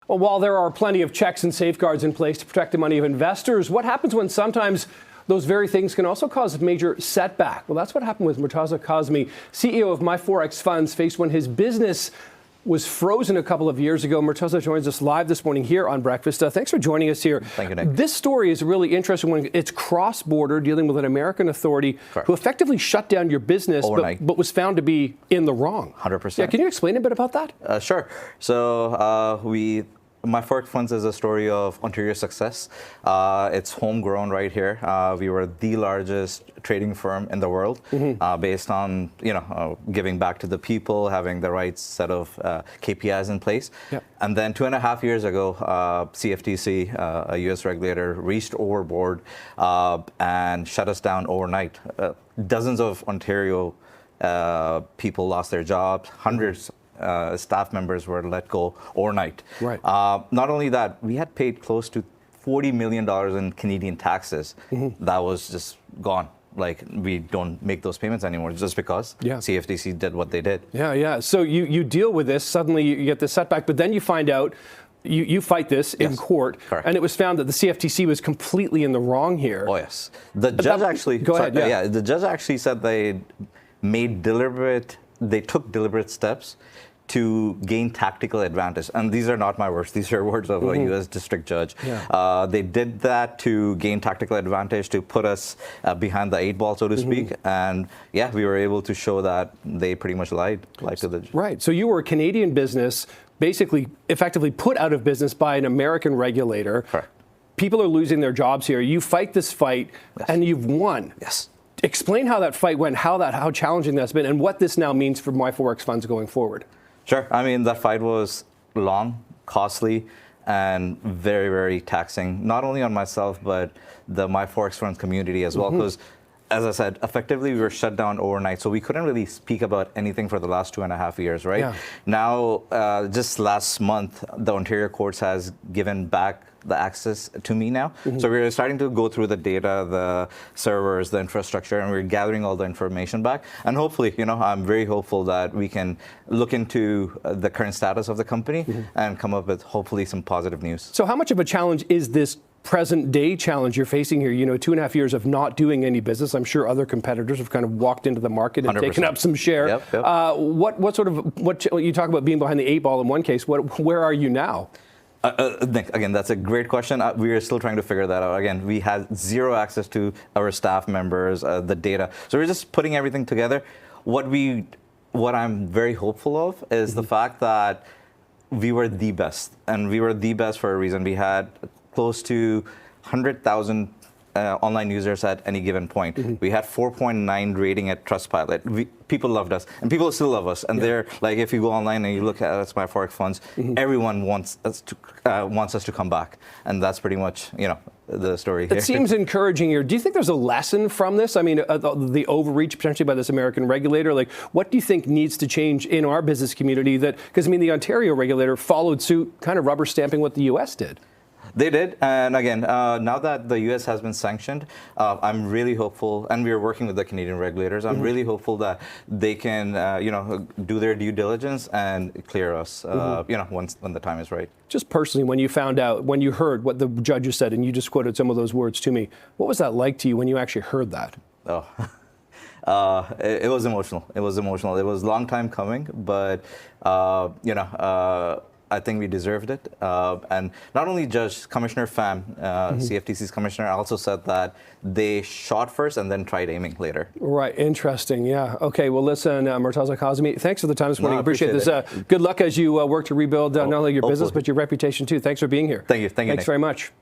Well, while there are plenty of checks and safeguards in place to protect the money of investors, what happens when sometimes those very things can also cause a major setback? Well, that's what happened with Murtuza Kazmi, CEO of MyForexFunds, faced when his business was frozen a couple of years ago. Murtuza joins us live this morning here on Breakfast. Thanks for joining us here. Thank you, Nick. This story is really interesting when it's cross-border, dealing with an American authority who effectively shut down your business, but was found to be in the wrong. 100%. Yeah, can you explain a bit about that? Sure. So MyForexFunds is a story of Ontario success. It's homegrown right here. We were the largest trading firm in the world, based on giving back to the people, having the right set of KPIs in place. Yep. And then 2.5 years ago, CFTC, a U.S. regulator, reached overboard and shut us down overnight. Dozens of Ontario people lost their jobs. Hundreds staff members were let go overnight. Right. Not only that, we had paid close to $40 million in Canadian taxes. That was just gone. Like, we don't make those payments anymore just because CFTC did what they did. Yeah. So you deal with this, suddenly you get this setback, but then you find out, you fight this in court, and it was found that the CFTC was completely in the wrong here. Oh, yes. The judge actually, go ahead. Yeah, the judge actually said they took deliberate steps to gain tactical advantage. And these are not my words. These are words of a U.S. district judge. Yeah. They did that to gain tactical advantage, to put us behind the 8 ball, so to speak. And yeah, we were able to show that they pretty much lied to the judge. Right. So you were a Canadian business, basically, effectively put out of business by an American regulator. Correct. People are losing their jobs here. You fight this fight, and you've won. Yes. Explain how that fight went, how challenging that's been, and what this now means for MyForexFunds going forward. Sure. I mean, that fight was long, costly, and very, very taxing, not only on myself, but the MyForexFunds community as well. Because, as I said, effectively, we were shut down overnight, so we couldn't really speak about anything for the last 2.5 years, right? Yeah. Now, just last month, the Ontario courts has given back the access to me now. So we're starting to go through the data, the servers, the infrastructure, and we're gathering all the information back. And hopefully, I'm very hopeful that we can look into the current status of the company and come up with hopefully some positive news. So how much of a challenge is this present day challenge you're facing here? 2.5 years of not doing any business. I'm sure other competitors have kind of walked into the market and 100%. Taken up some share. Yep. What you talk about being behind the 8 ball in one case, where are you now? Nick, again, that's a great question. We are still trying to figure that out. Again, we had zero access to our staff members, the data. So we're just putting everything together. What I'm very hopeful of is the fact that we were the best, and we were the best for a reason. We had close to 100,000 online users at any given point. We had 4.9 rating at Trustpilot. People loved us, and people still love us. And they're like, if you go online and you look at us, MyForexFunds, everyone wants us to come back, and that's pretty much the story here. It seems encouraging here. Do you think there's a lesson from this? I mean, the overreach potentially by this American regulator. Like, what do you think needs to change in our business community? Because I mean, the Ontario regulator followed suit, kind of rubber stamping what the U.S. did. They did, and again, now that the U.S. has been sanctioned, I'm really hopeful, and we are working with the Canadian regulators. I'm really hopeful that they can, do their due diligence and clear us, when the time is right. Just personally, when you found out, when you heard what the judges said, and you just quoted some of those words to me, what was that like to you when you actually heard that? Oh. It was emotional. It was emotional. It was a long time coming, but I think we deserved it. And not only Commissioner Pham, CFTC's commissioner, also said that they shot first and then tried aiming later. Right. Interesting. Yeah. Okay. Well, listen, Murtuza Kazmi, thanks for the time this morning. I appreciate this. Good luck as you work to rebuild not only your business, but your reputation too. Thanks for being here. Thank you. Thanks very much.